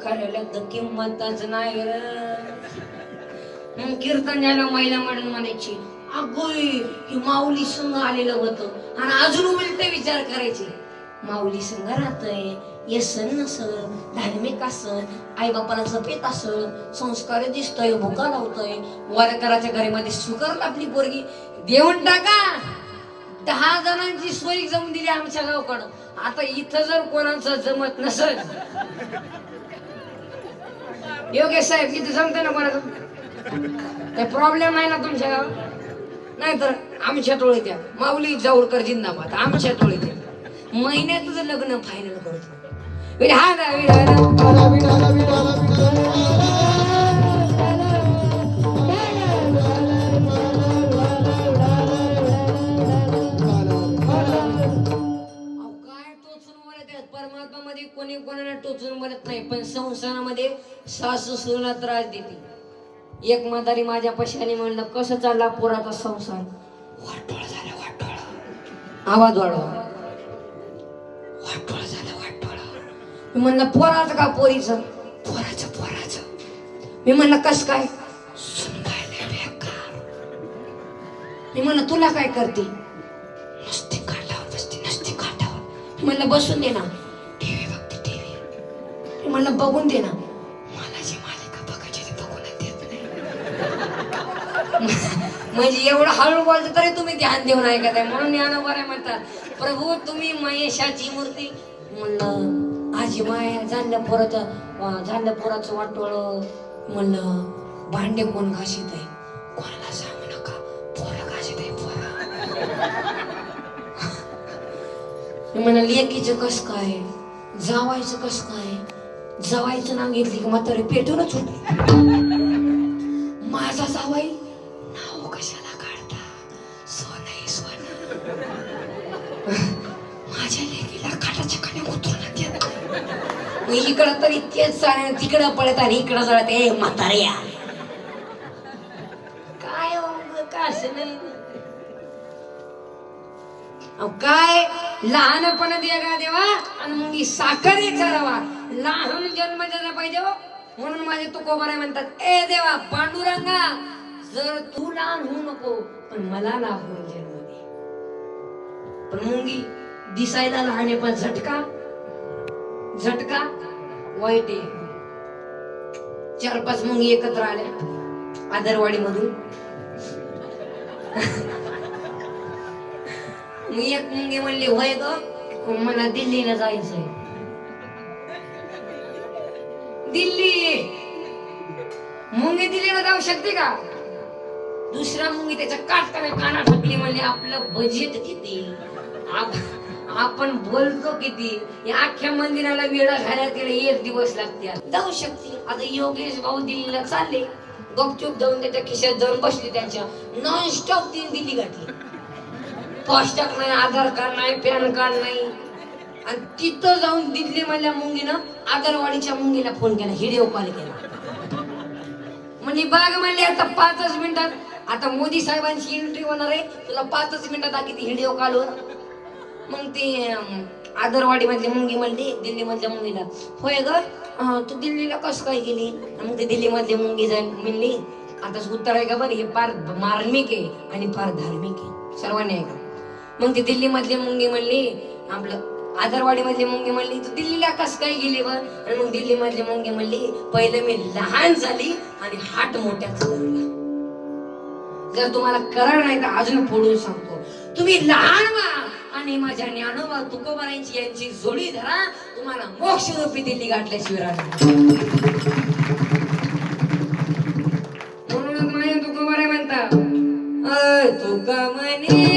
खायला तर किंमतच नाही रे. मग कीर्तन झालं महिला म्हणून म्हणायची अगो ही माऊली संघ आलेलं होतं आणि अजून उलट विचार करायचे माऊली संघ राहतय ये सण नसन धार्मिक असन आई बापाला जपेत असन संस्कार दिसतोय भुका लावतोय वारकराच्या घरामध्ये सुकर आपली पोरगी देऊन टाका. 10 जणांची सोय जमून दिली आमच्या गावकडं. आता इथं जर कोणाचं जमत नसल योगेश साहेब इथं जमते ना कोणाचं काही प्रॉब्लेम नाही ना तुमच्या गावात. नाहीतर आमच्या टोळीत्या माऊली जाऊळकर जिंदाबाद आमच्या टोळीत्या महिन्यात तुझं लग्न फायनल करतो. परमात्मा मध्ये कोणी कोणाला टोचून बोलत नाही पण संसारामध्ये सासू सुना त्रास देते. एक म्हातारी माझ्या पशाने म्हणलं कसं चालला पोराचा संसार. वाटोळ झाला वाटोळ आवाज वाढवा. वाटोळ झालं वाटोळ. मी म्हणलं पोराचं का पोरीचं. पोराचं पोराचं. मी म्हणलं कस काय. सुनबाईला बेकार. मी म्हणलं तुला काय करते. नसते काठावर बसते नसते काठावर. मी म्हणलं बसून दे ना. टीव्ही बघते टीव्ही. मी म्हणलं बघून दे ना. मला जी मालिका बघायची ती बघूनच देत नाही. म्हणजे एवढं हळू बोलतो तरी तुम्ही ध्यान देऊन ऐकत आहे म्हणून ज्ञानोबा म्हणतात प्रभू तुम्ही महेशाची मूर्ती. म्हणलं आजी माया झालं पोराचं वाटोळ. म्हणलं भांडे कोण घाशीत आहे. कोणाला सांगू नका पोरं घाशीत आहे पोरं. म्हणलं लेकीचं कस काय जावायचं कस काय. जावायचं नाव घेतली की म्हातारी पेटूनच होती. माझा जावाई नाव कशाला काढता सोनं सोनं. माझ्या लेकीला काटाच्या खाली उतरून देत. इकडं तरी तेच चालेल तिकडं पळत आणि इकडं जळत ए म्हाताऱ्या काय काय असं नाही. काय लहानपण द्या देवा आणि मग साखर चारावा. लहान जन्म द्यायला पाहिजे म्हणून माझे तुकोबाराय म्हणतात ए देवा पांडुरंगा जर तू लहान होऊ नको पण मला लहान जन्म दे. पण मुंगी दिसायला लहान आहे पण झटका झटका वाईट आहे. 4-5 मुंगी एकत्र आल्या आदरवाडी मधून. मी एक मुंगी म्हणली होय ग मला दिल्लीला जायचंय. दिल्ली मुंगी दिल्लीला जाऊ शकते का. दुसरा मुंगी त्याच्या काटकाने काना ठोकली. म्हणले आपलं बजेट किती आपण बोलतो किती. या अख्ख्या मंदिराला वेळा घालायला तिला 1 दिवस लागते. जाऊ शकते. आता योगेश भाऊ दिल्लीला चालले गपचूप जाऊन त्याच्या खिशात जाऊन बसले. त्यांच्या नॉन स्टॉप 3 दिल्ली गाठली. फास्टॅग नाही आधार कार्ड नाही पॅन कार्ड नाही. आणि तिथं जाऊन दिल्ली मधल्या मुंगीनं आदरवाडीच्या मुंगीला फोन केला व्हिडिओ कॉल केला. म्हणजे बाग म्हणले आता 5 मिनिटात आता मोदी साहेबांची एंट्री होणार आहे तुला 5 मिनिटात आधी ती व्हिडिओ कॉलवर. मग ती आदरवाडी मधली मुंगी म्हणली दिल्ली मधल्या मुंगीला होय ग तू दिल्लीला कसं काय गेली. मग ती दिल्ली मधली मुंगी जाईल म्हणली आता उत्तर आहे का बरं हे फार मार्मिक आहे आणि फार धार्मिक आहे सर्वांनी आहे का. मग ती दिल्ली मधली मुंगी म्हणली आपलं आदरवाडी मधली मुंगी म्हणली तू दिल्लीला कस काय गेली बर. आणि मग दिल्ली मधली मुंगी म्हणली पहिलं मी लहान झाली आणि हात मोठ्याच धरला. जर तुम्हाला कळलं नाही तर अजून पुढून सांगतो तुम्ही लहान व्हा आणि माझ्या ज्ञानोबा तुकोबारायांची यांची जोडी धरा तुम्हाला मोक्ष रूपी दिल्ली गाठल्याशिवाय राहणार. म्हणून माझ्या तुकोबाराय म्हणतात तुका म्हणे